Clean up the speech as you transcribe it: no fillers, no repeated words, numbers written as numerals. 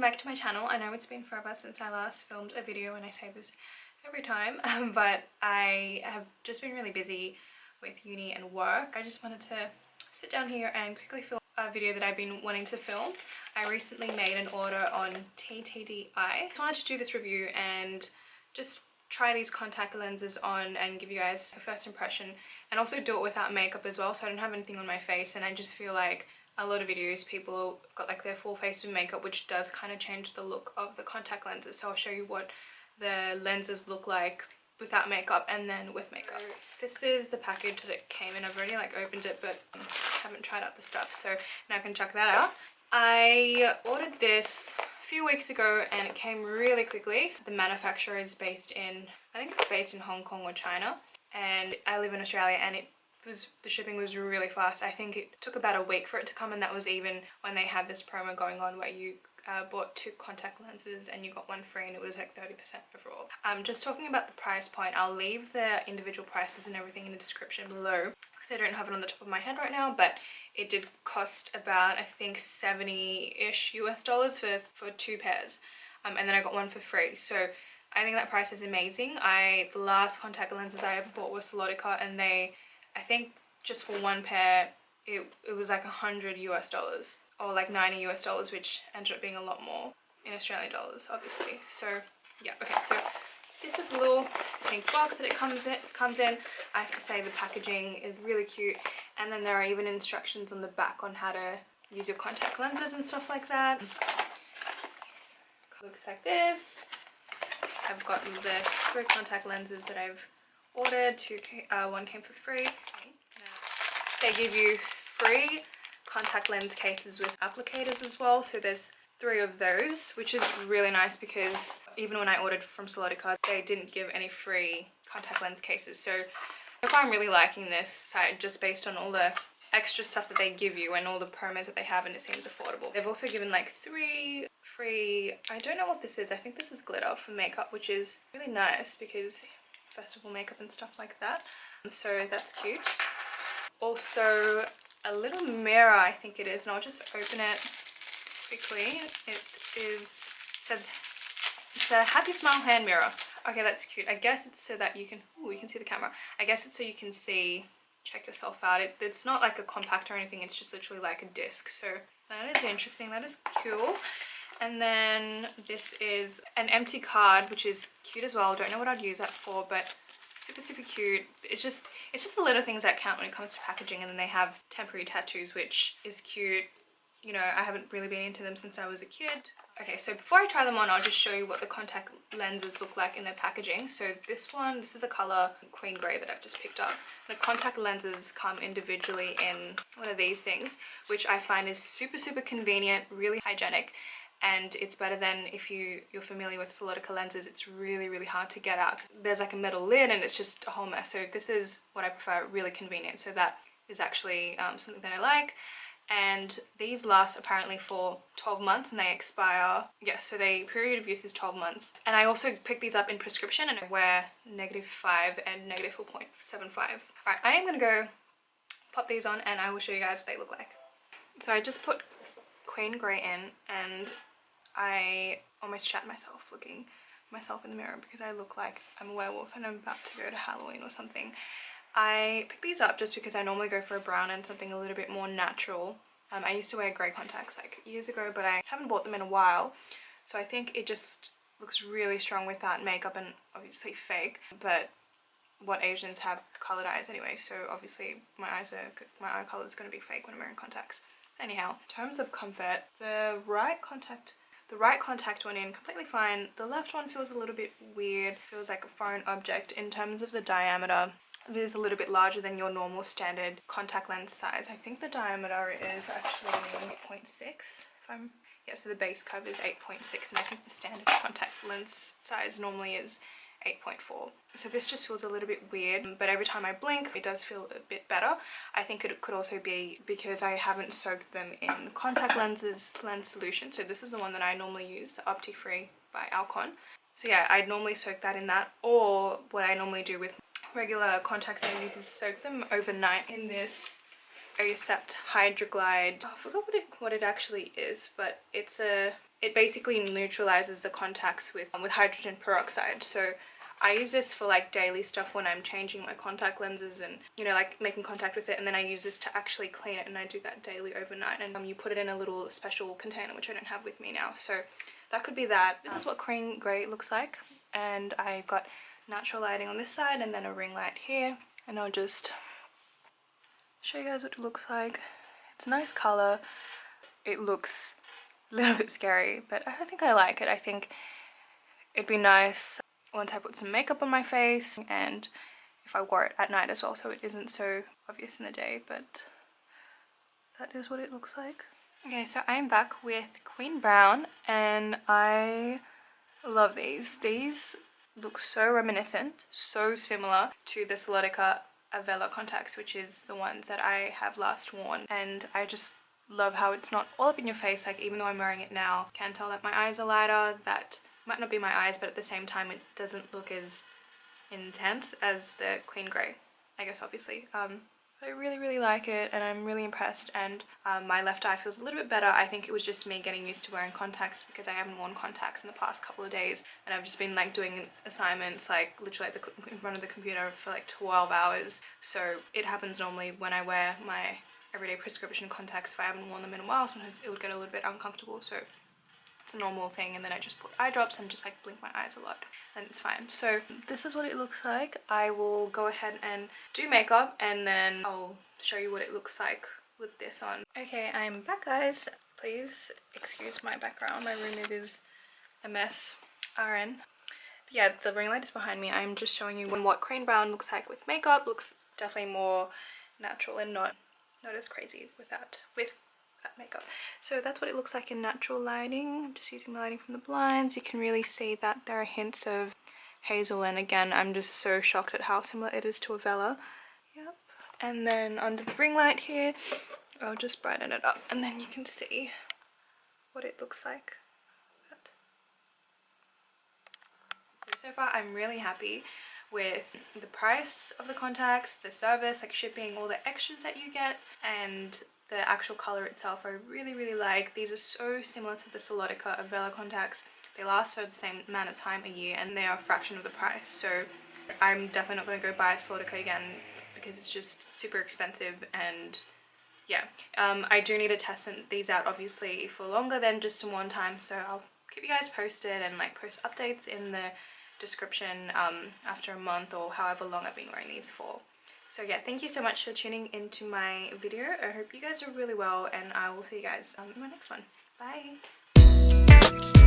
back to my channel. I know it's been forever since I last filmed a video, and I say this every time, but I have just been really busy with uni and work. I just wanted to sit down here and quickly film a video that I've been wanting to film. I recently made an order on TTD. I just wanted to do this review and just try these contact lenses on and give you guys a first impression, and also do it without makeup as well, so I don't have anything on my face. And I just feel like a lot of videos people got like their full face in makeup, which does kind of change the look of the contact lenses. So I'll show you what the lenses look like without makeup and then with makeup. This is the package that it came in. I've already like opened it, but haven't tried out the stuff, so now I can check that out. I ordered this a few weeks ago and it came really quickly. The manufacturer is based in, I think it's based in Hong Kong or China, and I live in Australia, and the shipping was really fast. I think it took about a week for it to come, and that was even when they had this promo going on where you bought 2 contact lenses and you got 1 free, and it was like 30% overall. Just talking about the price point, I'll leave the individual prices and everything in the description below because I don't have it on the top of my head right now, but it did cost about, I think, 70-ish US dollars for 2 pairs, and then I got 1 for free. So I think that price is amazing. The last contact lenses I ever bought were Solotica, and I think just for 1 pair it was like 100 US dollars or like 90 US dollars, which ended up being a lot more in Australian dollars, obviously. So yeah, okay, so this is a little pink box that it comes in. I have to say the packaging is really cute, and then there are even instructions on the back on how to use your contact lenses and stuff like that. Looks like this. I've gotten the 3 contact lenses that I've ordered. 1 came for free. They give you free contact lens cases with applicators as well, so there's 3 of those, which is really nice because even when I ordered from Solotica, they didn't give any free contact lens cases. So if I'm really liking this site just based on all the extra stuff that they give you and all the promos that they have, and it seems affordable. They've also given like 3 free, I don't know what this is, I think this is glitter for makeup, which is really nice because festival makeup and stuff like that, so that's cute. Also a little mirror, I think it is, and I'll just open it quickly. Says it's a happy smile hand mirror. Okay, that's cute. I guess it's so that you can, you can see the camera. I guess it's so you can check yourself out. It's not like a compact or anything, it's just literally like a disc. So that is interesting, that is cool. And then this is an empty card, which is cute as well. Don't know what I'd use that for, but super cute. It's just the little things that count when it comes to packaging. And then they have temporary tattoos, which is cute. You know, I haven't really been into them since I was a kid. Okay, so before I try them on, I'll just show you what the contact lenses look like in their packaging. So this is a color Queen Grey that I've just picked up. The contact lenses come individually in one of these things, which I find is super convenient, really hygienic. And it's better than if you're familiar with Solotica lenses. It's really hard to get out. There's like a metal lid and it's just a whole mess. So this is what I prefer, really convenient. So that is actually something that I like. And these last apparently for 12 months and they expire. Yes, so the period of use is 12 months. And I also picked these up in prescription, and I wear -5 and -4.75. Alright, I am gonna go pop these on and I will show you guys what they look like. So I just put Queen Grey in, and I almost shat myself looking myself in the mirror because I look like I'm a werewolf and I'm about to go to Halloween or something. I picked these up just because I normally go for a brown and something a little bit more natural. I used to wear grey contacts like years ago, but I haven't bought them in a while, so I think it just looks really strong without makeup and obviously fake. But what Asians have coloured eyes anyway, so obviously my eye colour is going to be fake when I'm wearing contacts. Anyhow, in terms of comfort, the right contact went in completely fine. The left one feels a little bit weird, feels like a foreign object. In terms of the diameter, it is a little bit larger than your normal standard contact lens size. I think the diameter is actually 8.6. Yeah, so the base cover is 8.6, and I think the standard contact lens size normally is 8.4. So this just feels a little bit weird, but every time I blink it does feel a bit better. I think it could also be because I haven't soaked them in contact lens solution. So this is the one that I normally use, the Optif-free by Alcon. So yeah, I'd normally soak that in that, or what I normally do with regular contacts I use is soak them overnight in this Aosept Hydraglyde. I forgot what it actually is, but it's it basically neutralizes the contacts with hydrogen peroxide. So I use this for like daily stuff when I'm changing my contact lenses and, you know, like making contact with it, and then I use this to actually clean it, and I do that daily overnight. And you put it in a little special container, which I don't have with me now, so that could be that. This is what cream grey looks like, and I've got natural lighting on this side and then a ring light here, and I'll just show you guys what it looks like. It's a nice color. It looks a little bit scary, but I think I like it. I think it'd be nice once I put some makeup on my face, and if I wore it at night as well, so it isn't so obvious in the day, but that is what it looks like. Okay, so I'm back with Queen Brown, and I love these. These look so reminiscent, so similar to the Soletica Avella contacts, which is the ones that I have last worn, and I just love how it's not all up in your face. Like, even though I'm wearing it now, I can tell that my eyes are lighter. That might not be my eyes, but at the same time it doesn't look as intense as the Queen Grey, I guess, obviously. I really like it, and I'm really impressed, and my left eye feels a little bit better. I think it was just me getting used to wearing contacts because I haven't worn contacts in the past couple of days, and I've just been like doing assignments like literally in front of the computer for like 12 hours. So it happens normally when I wear my everyday prescription contacts. If I haven't worn them in a while, sometimes it would get a little bit uncomfortable, so it's a normal thing. And then I just put eye drops and just like blink my eyes a lot, and it's fine. So this is what it looks like. I will go ahead and do makeup, and then I'll show you what it looks like with this on. Okay, I'm back, guys. Please excuse my background. My room is a mess. RN. But yeah, the ring light is behind me. I'm just showing you what Queen Brown looks like with makeup. Looks definitely more natural and not as crazy with that makeup. So that's what it looks like in natural lighting. I'm just using the lighting from the blinds. You can really see that there are hints of hazel, and again, I'm just so shocked at how similar it is to Avella. Yep. And then under the ring light here, I'll just brighten it up, and then you can see what it looks like. So far I'm really happy with the price of the contacts, the service, like shipping, all the extras that you get, and the actual color itself I really like. These are so similar to the Soletica Avella contacts. They last for the same amount of time a year, and they are a fraction of the price. So I'm definitely not going to go buy Soletica again because it's just super expensive. And yeah, I do need to test these out obviously for longer than just in one time, so I'll keep you guys posted and like post updates in the description after a month or however long I've been wearing these for. So yeah, thank you so much for tuning into my video. I hope you guys are really well, and I will see you guys in my next one. Bye!